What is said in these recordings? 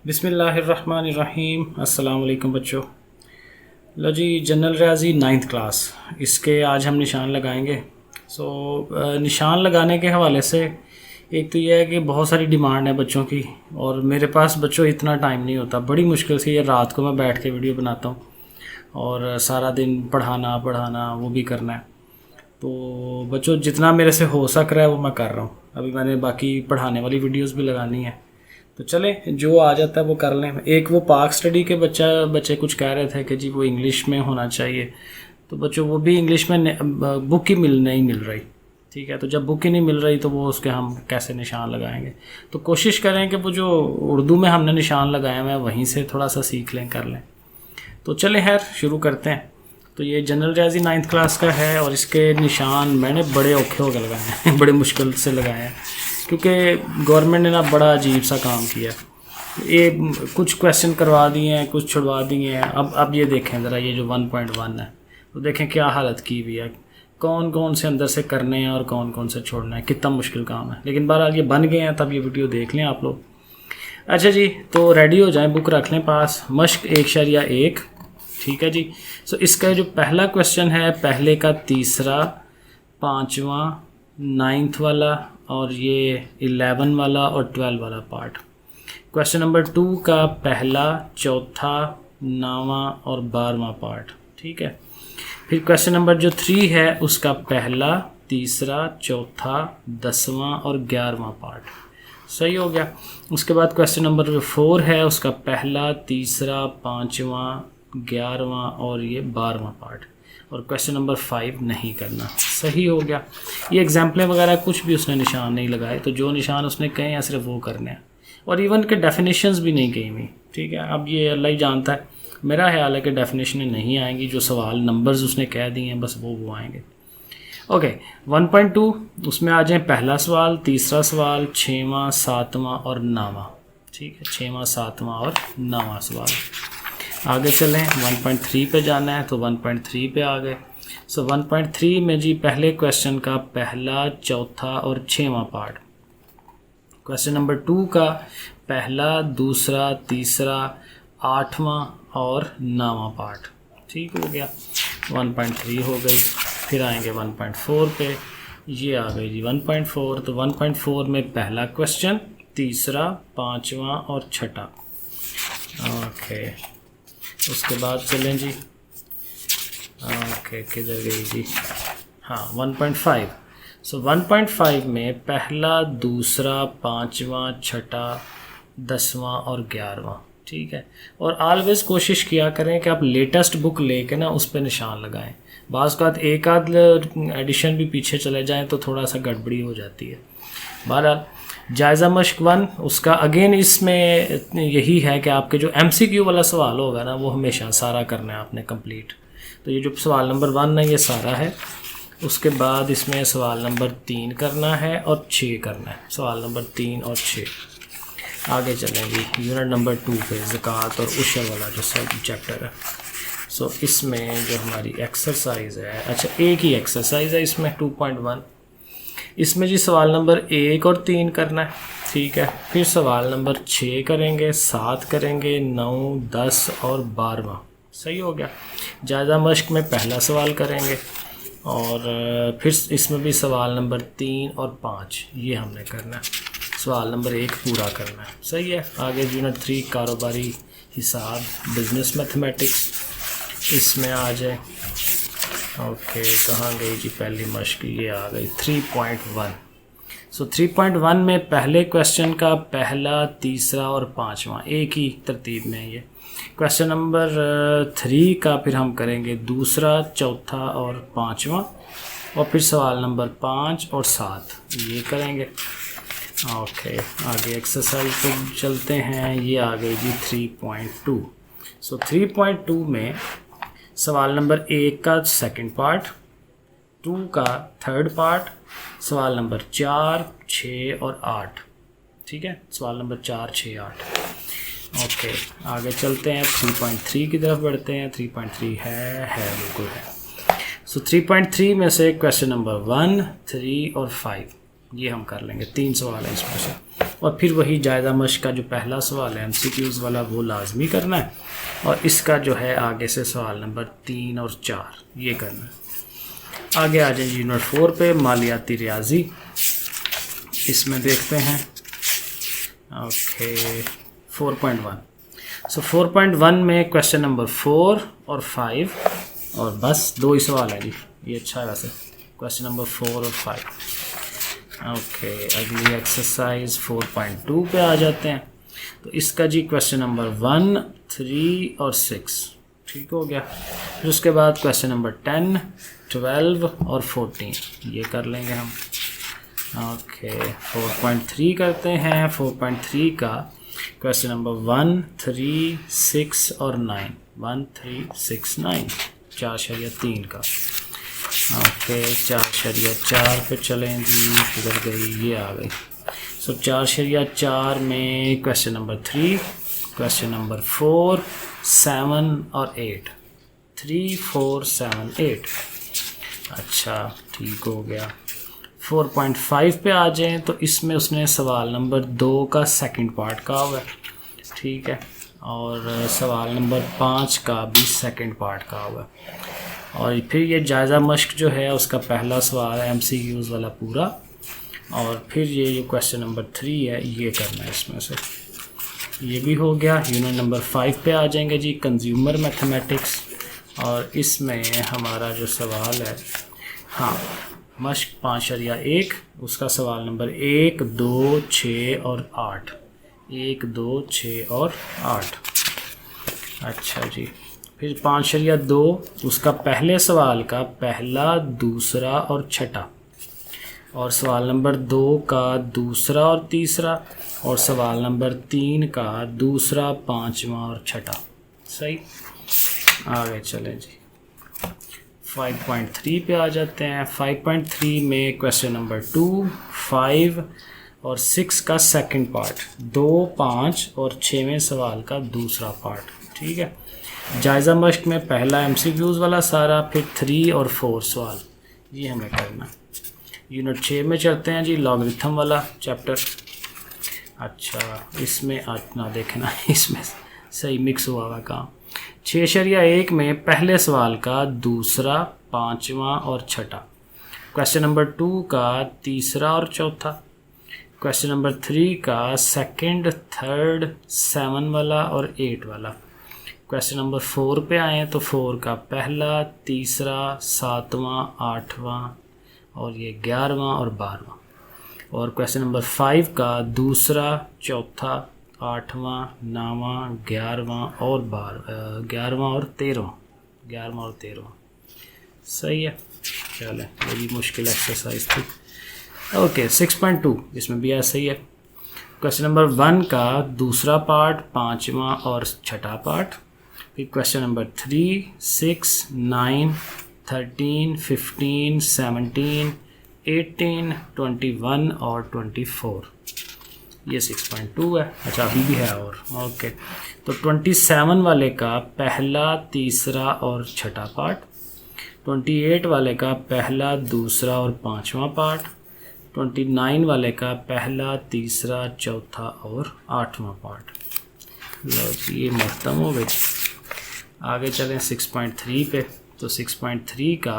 बिस्मिल्लाहिर्रहमानिर्रहीम। अस्सलाम वालेकुम बच्चों। लो जी, जनरल रियाजी 9th क्लास, इसके आज हम निशान लगाएंगे। निशान लगाने के हवाले से एक तो यह है कि बहुत सारी डिमांड है बच्चों की, और मेरे पास बच्चों इतना टाइम नहीं होता। बड़ी मुश्किल से ये रात को मैं बैठ के वीडियो बनाता हूँ और सारा दिन पढ़ाना वो भी करना है। तो बच्चों जितना मेरे से हो सक रहा है वो मैं कर रहा हूँ। अभी मैंने बाकी पढ़ाने वाली वीडियोस भी लगानी है, तो चले जो आ जाता है वो कर लें। एक वो पाक स्टडी के बच्चे कुछ कह रहे थे कि जी वो इंग्लिश में होना चाहिए, तो बच्चों वो भी इंग्लिश में बुक ही नहीं मिल रही। ठीक है, तो जब बुक ही नहीं मिल रही तो वो उसके हम कैसे निशान लगाएंगे। तो कोशिश करें कि वो जो उर्दू में हमने निशान लगाया हुआ है वहीं से थोड़ा सा सीख लें, कर लें। तो चले खैर शुरू करते हैं। तो ये जनरल रियाजी 9th क्लास का है और इसके निशान मैंने बड़े औखे होकर लगाए हैं बड़े मुश्किल से लगाए हैं, क्योंकि गवर्नमेंट ने ना बड़ा अजीब सा काम किया। ये कुछ क्वेश्चन करवा दिए हैं, कुछ छुड़वा दिए हैं। अब ये देखें ज़रा, ये जो 1.1 है तो देखें क्या हालत की हुई है, कौन कौन से अंदर से करने हैं और कौन कौन से छोड़ना है। कितना मुश्किल काम है, लेकिन बहरहाल ये बन गए हैं, तब ये वीडियो देख लें आप लोग। अच्छा जी, तो रेडी हो जाएं, बुक रख लें पास। मश्क 1.1, ठीक है जी। इसका जो पहला क्वेश्चन है, पहले का तीसरा, 5वां, 9th वाला और ये 11 वाला और 12 वाला पार्ट। क्वेश्चन नंबर 2 का पहला, चौथा, 9वां और 12वां पार्ट। ठीक है, फिर क्वेश्चन नंबर जो 3 है उसका पहला, तीसरा, चौथा, 10वां और 11वां पार्ट। सही हो गया। उसके बाद क्वेश्चन नंबर 4 है, उसका पहला, तीसरा, 5वां, 11वां और ये 12वां पार्ट। और क्वेश्चन नंबर 5 नहीं करना। सही हो गया। ये एग्जाम्पलें वगैरह कुछ भी उसने निशान नहीं लगाए, तो जो निशान उसने कहे हैं सिर्फ वो करने हैं, और इवन के डेफिनेशंस भी नहीं कही हुई। ठीक है, अब ये अल्लाह ही जानता है। मेरा ख्याल है कि डेफिनेशनें नहीं आएंगी, जो सवाल नंबर्स उसने कह दिए हैं बस वो आएंगे। ओके, 1.2 उसमें आ जाए पहला सवाल, तीसरा सवाल, 6वां, 7वां और 9वां। ठीक है, 6वां, 7वां और 9वां सवाल। आगे चलें, 1.3 पे जाना है, तो 1.3 पे आ गए। 1.3 में जी पहले क्वेश्चन का पहला, चौथा और 6वां पार्ट। क्वेश्चन नंबर 2 का पहला, दूसरा, तीसरा, 8वां और 9वां पार्ट। ठीक हो गया, 1.3 हो गई। फिर आएंगे 1.4 पे, ये आ गई जी 1.4। तो 1.4 में पहला क्वेश्चन, तीसरा, 5वां और 6ठा। ओके, उसके बाद चलें जी। ओके, किधर गई जी? हाँ, 1.5। 1.5 में पहला, दूसरा, 5वां, 6ठा, 10वां और 11वां। ठीक है, और ऑलवेज़ कोशिश किया करें कि आप लेटेस्ट बुक लेके ना उस पर निशान लगाएं। बाज़ का एक आध एडिशन भी पीछे चले जाएं तो थोड़ा सा गड़बड़ी हो जाती है। बहरहाल जायज़ा मश्क 1 उसका अगेन इसमें यही है कि आपके जो MCQ वाला सवाल होगा ना वो हमेशा सारा करना है आपने कंप्लीट। तो ये जो सवाल नंबर 1 है ये सारा है। उसके बाद इसमें सवाल नंबर 3 करना है और 6 करना है। सवाल नंबर 3 और 6। आगे चलेंगे यूनिट नंबर 2 पे, ज़कात और उशर वाला जो सब चैप्टर है। इसमें जो हमारी एक्सरसाइज है, अच्छा एक ही एक्सरसाइज है इसमें 2.1। इसमें जी सवाल नंबर 1 और 3 करना है। ठीक है, फिर सवाल नंबर 6 करेंगे, 7 करेंगे, 9, 10 और 12वां। सही हो गया। जायज़ा मश्क में पहला सवाल करेंगे और फिर इसमें भी सवाल नंबर 3 और 5 ये हमने करना है। सवाल नंबर 1 पूरा करना है। सही है। आगे यूनिट 3 कारोबारी हिसाब, बिजनेस मैथमेटिक्स, इसमें आ जाए। ओके, कहाँ गई जी पहली मश्क? ये आ गई 3.1। 3.1 में पहले क्वेश्चन का पहला, तीसरा और 5वां एक ही तरतीब में ये। क्वेश्चन नंबर 3 का फिर हम करेंगे दूसरा, चौथा और 5वां, और फिर सवाल नंबर 5 और 7 ये करेंगे। ओके, आगे एक्सरसाइज पर चलते हैं। ये आ गई जी 3.2। 3.2 में सवाल नंबर 1 का सेकंड पार्ट, 2 का थर्ड पार्ट, सवाल नंबर 4, 6 और 8। ठीक है, सवाल नंबर 4, 6, 8। ओके, आगे चलते हैं 3.3 की तरफ बढ़ते हैं। 3.3 है बिल्कुल है। 3.3 में से क्वेश्चन नंबर 1, 3 और 5 ये हम कर लेंगे। 3 सवाल है इसमें से। और फिर वही जायज़ा मश्क का जो पहला सवाल है MCQs वाला वो लाजमी करना है, और इसका जो है आगे से सवाल नंबर 3 और 4 ये करना है। आगे आ जाए यूनिट 4 पे, मालियाती रियाजी। इसमें देखते हैं ओके 4.1। सो 4.1 में क्वेश्चन नंबर 4 और 5 और बस 2 ही सवाल है जी। ये अच्छा है वैसे, क्वेश्चन नंबर 4 और 5। ओके अगली एक्सरसाइज 4.2 पे आ जाते हैं। तो इसका जी क्वेश्चन नंबर 1, 3 और 6 ठीक हो गया। फिर उसके बाद क्वेश्चन नंबर 10, 12 और 14 ये कर लेंगे हम। ओके 4.3 करते हैं। 4.3 का क्वेश्चन नंबर 1, 3, 6 और 9, 1, 3, 6, 9 4.3 का। ओके 4.4 पे चलें जी, किधर गई, ये आ गई। सो 4.4 में क्वेश्चन नंबर 3, क्वेश्चन नंबर 4, 7 और 8, 3, 4, 7, 8। अच्छा ठीक हो गया। 4.5 पे आ जाएं तो इसमें उसने सवाल नंबर 2 का सेकंड पार्ट कहा हुआ है, ठीक है, और सवाल नंबर 5 का भी सेकंड पार्ट कहा हुआ है। और फिर ये जायज़ा मश्क जो है उसका पहला सवाल है MCQs वाला पूरा, और फिर ये जो क्वेश्चन नंबर 3 है ये करना है इसमें से। ये भी हो गया। यूनिट नंबर 5 पे आ जाएंगे जी, कंज्यूमर मैथमेटिक्स, और इसमें हमारा जो सवाल है, हाँ मश्क 5.1, उसका सवाल नंबर 1, 2, 6 और 8, 1, 2, 6 और 8। अच्छा जी। फिर 5.2 उसका पहले सवाल का पहला, दूसरा और छठा, और सवाल नंबर 2 का दूसरा और तीसरा, और सवाल नंबर 3 का दूसरा, पांचवा और छठा। सही, आगे चलें जी। 5.3 पे आ जाते हैं। 5.3 में क्वेश्चन नंबर 2, 5 और 6 का सेकंड पार्ट, 2, 5 और 6वें सवाल का दूसरा पार्ट, ठीक है। जायज़ा मश्क में पहला MCQs वाला सारा, फिर 3 और 4 सवाल ये हमें करना। यूनिट 6 में चलते हैं जी, लॉगरिथम वाला चैप्टर। अच्छा इसमें ना देखना, इसमें सही मिक्स हुआ हुआ काम। 6.1 में पहले सवाल का दूसरा, पांचवा और छठा, क्वेश्चन नंबर 2 का तीसरा और चौथा, क्वेश्चन नंबर 3 का सेकंड, थर्ड, 7 वाला और 8 वाला। क्वेश्चन नंबर 4 पे आए तो 4 का पहला, तीसरा, 7वां, 8वां और ये 11वां और 12वां, और क्वेश्चन नंबर 5 का दूसरा, चौथा, 8वां, 9वां, 11वां और 11वां और 13वां। सही है, चलें ये भी मुश्किल एक्सरसाइज थी। ओके 6.2 इसमें भी ऐसा ही है। क्वेश्चन नंबर 1 का दूसरा पार्ट, पांचवा और छठा पार्ट, फिर क्वेश्चन नंबर 3, 6, 9, 13, 15, 17, 18, 21 और 24, ये 6.2 है। अच्छा अभी भी है और ओके। तो 27 वाले का पहला, तीसरा और छठा पार्ट, 28 वाले का पहला, दूसरा और पांचवा पार्ट, 29 वाले का पहला, तीसरा, चौथा और 8वां पार्ट। लो जी ये खत्म हो गई। आगे चलें 6.3 पे। तो 6.3 का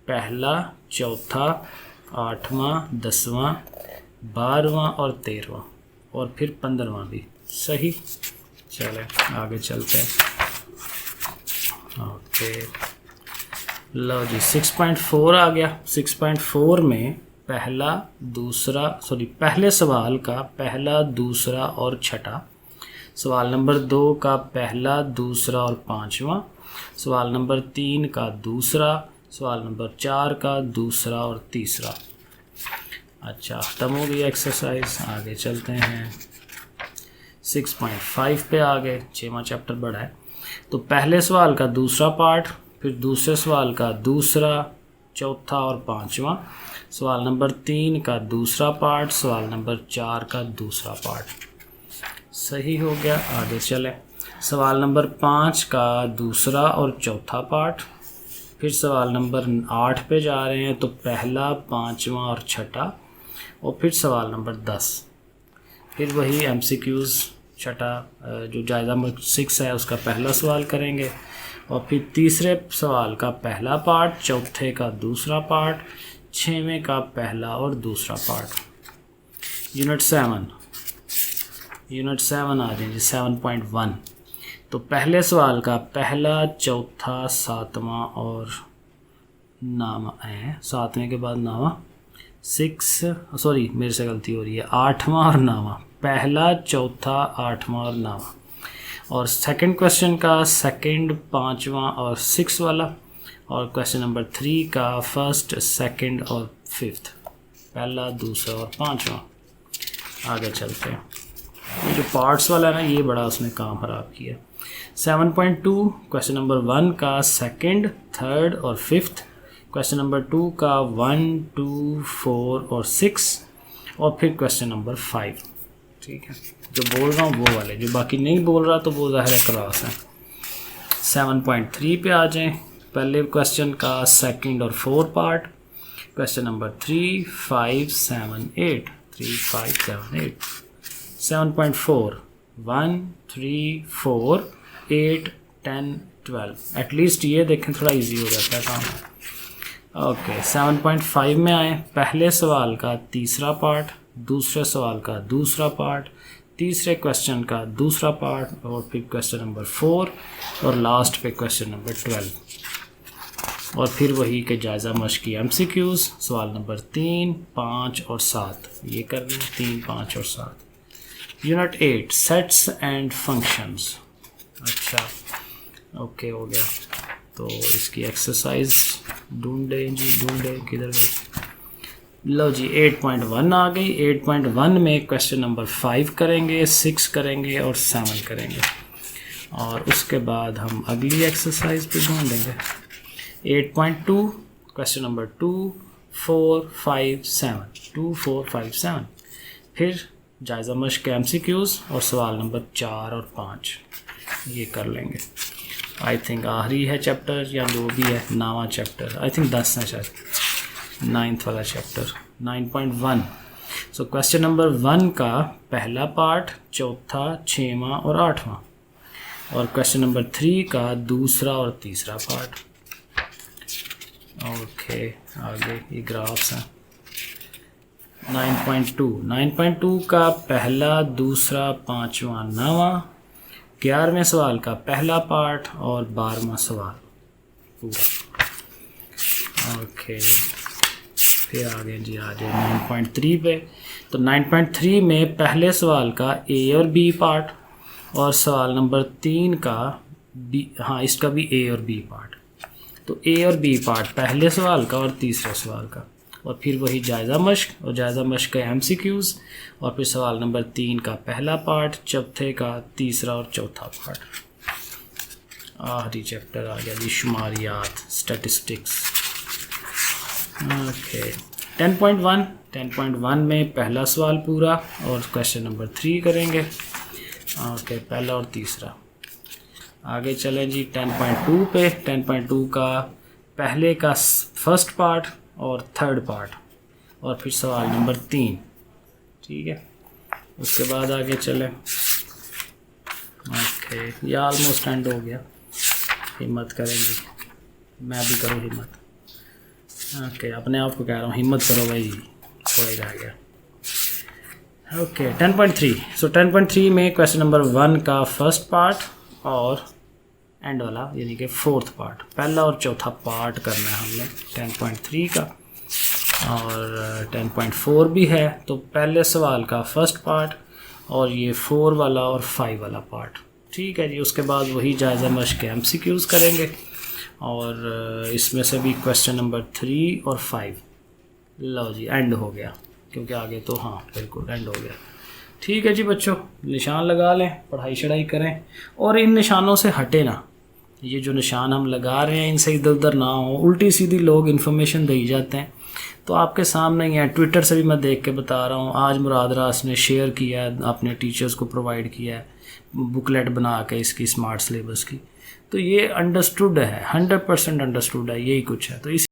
पहला, चौथा, 8वां, 10वां, 12वां और 13वां और फिर 15वां भी। सही, चलें आगे चलते हैं। ओके लो जी 6.4 आ गया। 6.4 में पहला, दूसरा, पहले सवाल का पहला, दूसरा और छठा, सवाल नंबर 2 का पहला, दूसरा और पांचवा, सवाल नंबर 3 का दूसरा, सवाल नंबर 4 का दूसरा और तीसरा। अच्छा खत्म हो गई एक्सरसाइज। आगे चलते हैं 6.5 पे आ गए। 6वां चैप्टर बड़ा है। तो पहले सवाल का दूसरा पार्ट, फिर दूसरे सवाल का दूसरा, चौथा और पांचवा, सवाल नंबर 3 का दूसरा पार्ट, सवाल नंबर 4 का दूसरा पार्ट। सही हो गया। आगे चलें। सवाल नंबर 5 का दूसरा और चौथा पार्ट, फिर सवाल नंबर 8 पे जा रहे हैं तो पहला, पांचवा और छठा, और फिर सवाल नंबर 10। फिर वही MCQs छठा जो जायज़ा मुल्क 6 है उसका पहला सवाल करेंगे, और फिर तीसरे सवाल का पहला पार्ट, चौथे का दूसरा पार्ट, छठवें का पहला और दूसरा पार्ट। यूनिट 7 आ जाए जी 7.1। तो पहले सवाल का पहला, चौथा, सातवां और नामा है, सातवें के बाद नामा 6, सॉरी मेरे से गलती हो रही है, आठवां और नामा, पहला, चौथा, आठवां और नामा। और सेकंड क्वेश्चन का सेकंड, पांचवा और 6 वाला, और क्वेश्चन नंबर 3 का फर्स्ट, सेकंड और 5th, पहला, दूसरा और पांचवा। आगे चलते हैं। ये जो पार्ट्स वाला है ना, ये बड़ा उसने काम खराब किया। 7.2 क्वेश्चन नंबर 1 का सेकंड, थर्ड और 5th, क्वेश्चन नंबर 2 का 1, 2, 4 और 6, और फिर क्वेश्चन नंबर 5। ठीक है, जो बोल रहा हूँ वो वाले, जो बाकी नहीं बोल रहा तो वो ज़ाहिर है क्लास है। 7.3 पे आ जाएं। पहले क्वेश्चन का सेकंड और 4 पार्ट, क्वेश्चन नंबर 3, 5, 7, 8, 3, 5, 7, 8। 7.4 1, 3, 4, 8, 10, 12। एटलीस्ट ये देखें थोड़ा इजी हो जाता है काम। ओके 7.5 में आए। पहले सवाल का तीसरा पार्ट, दूसरे सवाल का दूसरा पार्ट, तीसरे क्वेश्चन का दूसरा पार्ट, और फिर क्वेश्चन नंबर 4, और लास्ट पे क्वेश्चन नंबर 12। और फिर वही के जायज़ा मश्क की MCQs, सवाल नंबर 3, 5 और 7 ये कर लें, 3, 5 और 7। Unit 8 sets and functions. अच्छा ओके हो गया। तो इसकी एक्सरसाइज ढूंढे जी, ढूंढे किधर गई। लो जी 8.1 आ गई। 8.1 में क्वेश्चन नंबर 5 करेंगे, 6 करेंगे और 7 करेंगे, और उसके बाद हम अगली एक्सरसाइज पे ढूंढेंगे। 8.2 क्वेश्चन नंबर 2, 4, 5, 7, 2, 4, 5, 7। फिर जायज़ा मश्क MCQs और सवाल नंबर 4 और 5 ये कर लेंगे। आई थिंक आखिरी है चैप्टर या 2 भी है, 9वां चैप्टर, आई थिंक 10 है शायद, 9th वाला चैप्टर 9.1। सो क्वेश्चन नंबर 1 का पहला पार्ट, चौथा, 6वां और 8वां, और क्वेश्चन नंबर 3 का दूसरा और तीसरा पार्ट। ओके आगे ये ग्राफ्स हैं। 9.2 का पहला, दूसरा, 5वां, 9वां, 11वें सवाल का पहला पार्ट और 12वां सवाल पूरा। ओके फिर आगे जी आ जाए 9.3 पे। तो 9.3 में पहले सवाल का A और B पार्ट, और सवाल नंबर 3 का B, हाँ इसका भी A और B पार्ट। तो A और B पार्ट पहले सवाल का और तीसरे सवाल का, और फिर वही जायज़ा मश्क और जायज़ा मश्क का MCQs, और फिर सवाल नंबर 3 का पहला पार्ट, चौथे का तीसरा और चौथा पार्ट। आखिरी चैप्टर आ गया जी शुमारियात, स्टैटिस्टिक्स। ओके 10.1 में पहला सवाल पूरा और क्वेश्चन नंबर 3 करेंगे। ओके पहला और तीसरा। आगे चलें जी 10.2 पे। 10.2 का पहले का फर्स्ट पार्ट और थर्ड पार्ट, और फिर सवाल नंबर 3। ठीक है, उसके बाद आगे चलें। ओके ये ऑलमोस्ट एंड हो गया। हिम्मत करेंगे, मैं भी करूँ हिम्मत। ओके अपने आप को कह रहा हूँ हिम्मत करो भाई, थोड़ा ही रह गया। ओके 10.3। सो 10.3 में क्वेश्चन नंबर 1 का फर्स्ट पार्ट और एंड वाला यानी कि फोर्थ पार्ट, पहला और चौथा पार्ट करना है हमने 10.3 का। और 10.4 भी है, तो पहले सवाल का फर्स्ट पार्ट और ये 4 वाला और 5 वाला पार्ट। ठीक है जी, उसके बाद वही जायज़ा मश्क के MCQs करेंगे, और इसमें से भी क्वेश्चन नंबर 3 और 5। लो जी एंड हो गया, क्योंकि आगे तो हाँ बिल्कुल एंड हो गया। ठीक है जी बच्चों, निशान लगा लें, पढ़ाई शढ़ाई करें, और इन निशानों से हटे ना। ये जो निशान हम लगा रहे हैं इनसे इधर उधर ना हो, उल्टी सीधी लोग इन्फॉर्मेशन दे जाते हैं। तो आपके सामने ही है, ट्विटर से भी मैं देख के बता रहा हूँ। आज मुराद रास ने शेयर किया है, अपने टीचर्स को प्रोवाइड किया है बुकलेट बना के इसकी स्मार्ट सिलेबस की। तो ये अंडरस्टूड है, 100% अंडरस्टूड है, यही कुछ है। तो इस